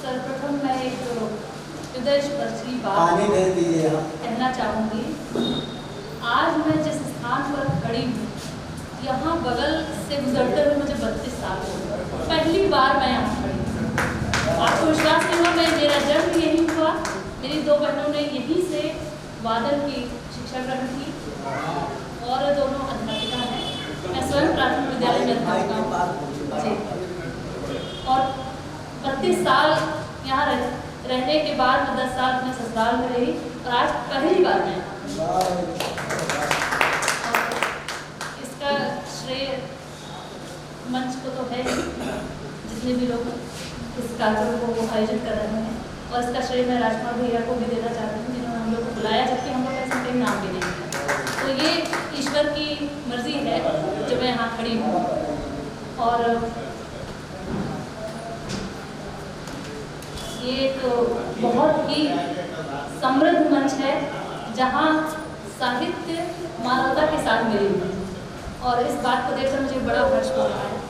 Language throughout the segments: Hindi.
सर्वप्रथम मैं एक हृदयस्पर्शी बात कहना चाहूँगी। आज मैं जिस स्थान पर खड़ी हूँ, यहाँ बगल से गुजरते हुए मुझे 32 साल हो गए। पहली बार मैं यहाँ खड़ी हूँ। आपको विश्वास नहीं हुआ, मेरा जन्म यहीं हुआ। मेरी 2 बहनों ने यहीं से वादन की शिक्षा ग्रहण की और दोनों अध्यापिका हैं। मैं स्वयं प्राथमिक विद्यालय में अध्यापिका हूँ जी। और 32 साल यहाँ रहने के बाद मैं 10 साल अपने ससुराल में रही और आज पहली बार मैं इसका श्रेय मंच को तो है जितने भी लोग इस कार्यक्रम को आयोजित कर रहे हैं, और इसका श्रेय मैं राजकुमार भैया को भी देना चाहती हूँ जिन्होंने हम लोग को बुलाया, जबकि हम लोग ऐसा कहीं नाम भी नहीं है। तो ये ईश्वर की मर्जी है जो मैं यहाँ खड़ी हूँ। और ये एक बहुत ही समृद्ध मंच है जहाँ साहित्य मानवता के साथ मिली हुई है, और इस बात को देखकर मुझे बड़ा हर्ष हो रहा है।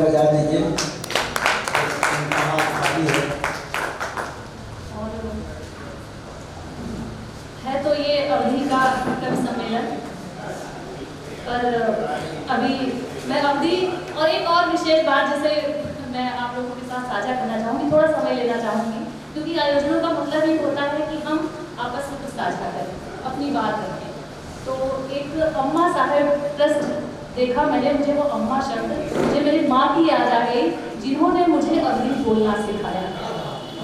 बजा दीजिए। और है तो ये अवधि का कवि सम्मेलन, पर अभी मैं अवधि और एक और विशेष बात जिसे मैं आप लोगों के साथ साझा करना चाहूँगी, थोड़ा समय लेना चाहूँगी, क्योंकि आयोजनों का मतलब ये होता है कि हम आपस में कुछ साझा करें, अपनी बात रखें। तो एक अम्मा साहेब ट्रस्ट देखा मैंने, मुझे वो अम्मा शब्द मुझे मेरी माँ की याद आ गई, जिन्होंने मुझे अवधि बोलना सिखाया।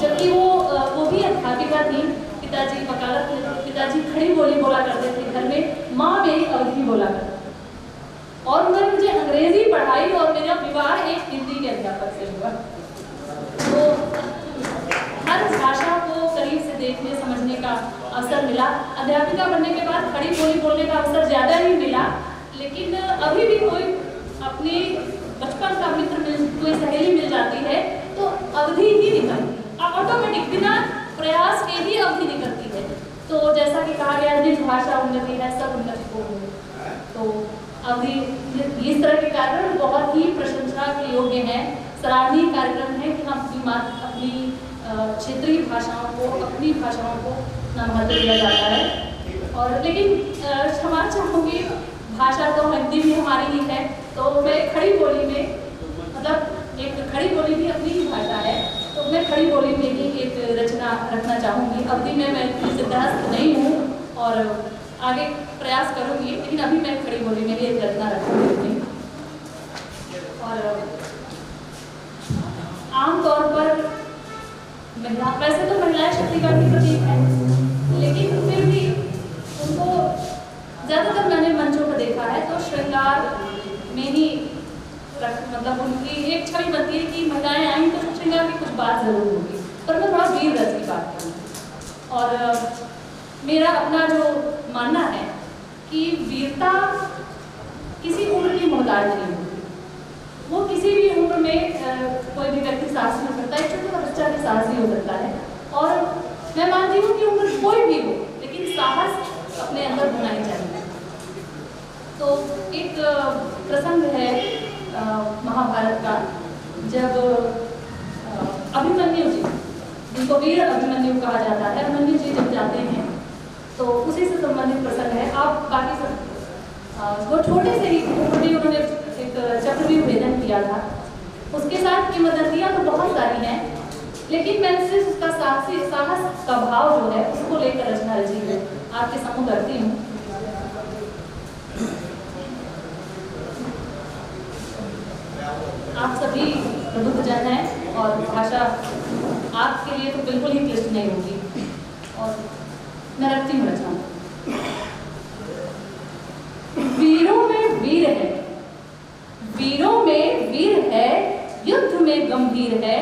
जबकि वो भी अध्यापिका थी, पिताजी वकालत थे, पिताजी खड़ी बोली बोला करते थे घर में, माँ मेरी अवधि बोला करती। और उन्होंने मुझे अंग्रेजी पढ़ाई और मेरा विवाह एक हिंदी के अध्यापक से हुआ। तो हर भाषा को करीब से देखने समझने का अवसर मिला। अध्यापिका बनने के बाद खड़ी बोली बोलने का अवसर ज़्यादा ही मिला, लेकिन अभी भी कोई अपनी बचपन का मित्र कोई सहेली मिल जाती है तो अवधि ही निकलती, ऑटोमेटिक बिना प्रयास के ही अवधि निकलती है। तो जैसा कि कहा गया, जिस भाषा उन्नति है सब उन्नति को हो। तो अवधि इस तरह के कार्यक्रम बहुत ही प्रशंसा के योग्य हैं, सराहनीय कार्यक्रम है कि हम अपनी क्षेत्रीय भाषाओं को, अपनी भाषाओं को महत्व दिया जाता है। और लेकिन क्षमा चाहूँगी, भाषा तो हिंदी भी हमारी ही है, तो मैं खड़ी बोली में, मतलब एक खड़ी बोली भी अपनी ही भाषा है, तो मैं खड़ी बोली में ही एक रचना रखना चाहूँगी। अवधि में मैं सिद्धार्थ नहीं हूँ और आगे प्रयास करूँगी, लेकिन अभी मैं खड़ी बोली में ही एक रचना रखूँगी। और आमतौर पर महिला, वैसे तो महिलाएं शक्ति का भी प्रतीक है, लेकिन फिर भी उनको ज़्यादातर मैंने मंचों पर देखा है तो श्रृंगार में ही मतलब उनकी एक छवि बनती है कि महिलाएं आई तो श्रृंगार की कुछ बात जरूर होगी। पर मैं थोड़ा वीर रस की बात करूँगी। और मेरा अपना जो मानना है कि वीरता किसी उम्र की मोहताज नहीं होती, वो किसी भी उम्र में कोई भी व्यक्ति साहसी हो सकता है, छोटा बच्चा भी साहसी हो सकता है। और मैं मानती हूँ कि उम्र कोई भी हो, लेकिन साहस अपने अंदर होना ही चाहिए। तो एक प्रसंग है महाभारत का, जब अभिमन्यु जी, जिनको वीर अभिमन्यु कहा जाता है, अभिमन्यु जी जब जाते हैं तो उसी से संबंधित प्रसंग है। आप बाकी सब वो छोटे से ही उन्होंने एक चक्रव्यूह भेदन किया था, उसके साथ किंवदंतियां तो बहुत सारी हैं, लेकिन मैं सिर्फ उसका साहस का भाव जो है उसको लेकर रचना रची है, आपके समूह करती हूँ। आप सभी प्रबुद्ध जन हैं और भाषा आपके लिए तो बिल्कुल ही क्लिष्ट नहीं होगी, और मैं रखती हूँ रचना। वीरों में वीर है, वीरों में वीर है, युद्ध में गंभीर है,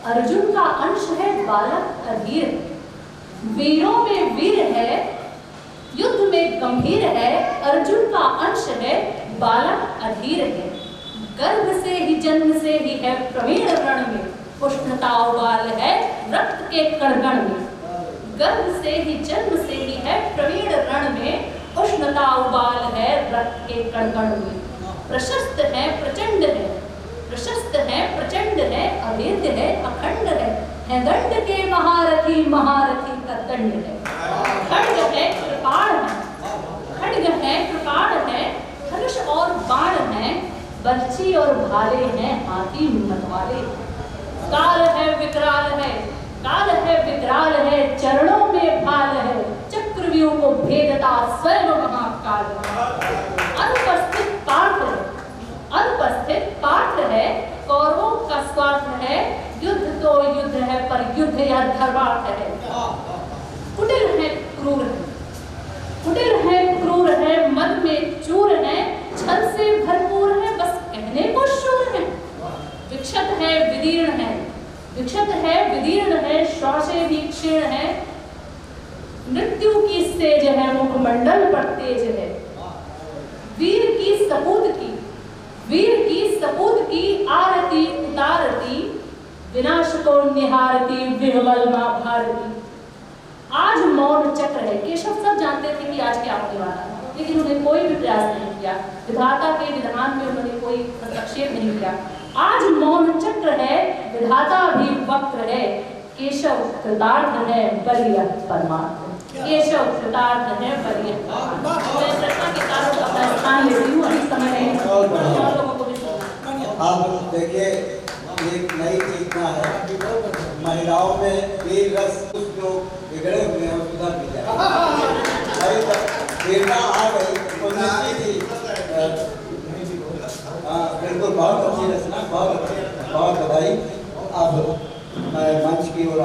अर्जुन का अंश है बालक अधीर। वीरों में वीर है, युद्ध में गंभीर है, अर्जुन का अंश है बालक अधीर है। गर्भ से ही जन्म से ही है प्रवीण रण में, उष्णता उबाल है रक्त के कणकण में। गर्भ से ही जन्म से ही है प्रवीण रण में, उष्णता उबाल है रक्त के कण कण में, प्रशस्त है प्रचंड है, प्रशस्त है प्रचंड है, अभेद्य है अखंड है दंड के महारथी महारथी का दंड है, खड्ग है कृपाण है, खड्ग है कृपाण है, धनुष और बाण है, बर्छी और भाले हैं हाथी मतवाले, काल है विकराल है, काल है विकराल है, चरणों में भाल है, चक्रव्यूह को भेदता स्वयं महाकाल है, अनुपस्थित पार्थ है, अनुपस्थित पार्थ है, कौरवों का स्वार्थ है, युद्ध तो युद्ध है पर युद्ध यह धर्मार्थ है, कुटिल है क्रूर है, कुटिल है क्रूर है, मन में चूर है, छल से भरपूर है, बस कहने को शूर है, विक्षत है विदीर्ण है, विक्षत है विदीर्ण है, श्वासे भी क्षीण है, मृत्यु की सेज है, मुखमंडल पर तेज है, वीर की सपूत की, वीर की सपूत की आरती उतारती, विनाश को निहारती विह्वल मां भारती। आज मौन चक्र है, केशव सब जानते थे कि आज क्या होने वाला है, लेकिन उन्हें कोई भी प्रयास नहीं किया, विधाता के विधान में उन्होंने कोई हस्तक्षेप नहीं किया। आज मौन चक्र है, विधाता भी वक्र है, केशव कृतार्थ है बलिया परमार्थ, केशव कृतार्थ है बलिया परमार्थ। मैं चर्चा के कारण अपना स्थान लेती हूँ, अभी समय और लोगों को भी सुनना। अब देखिए एक नई चेतना है, महिलाओं में वीर रस कुछ लोग बिगड़े हुए हैं, सुधर भी जाए, प्रेरणा आ गई, बिल्कुल बहुत अच्छी रचना, बहुत अच्छी, बहुत बधाई। अब मैं मंच की ओर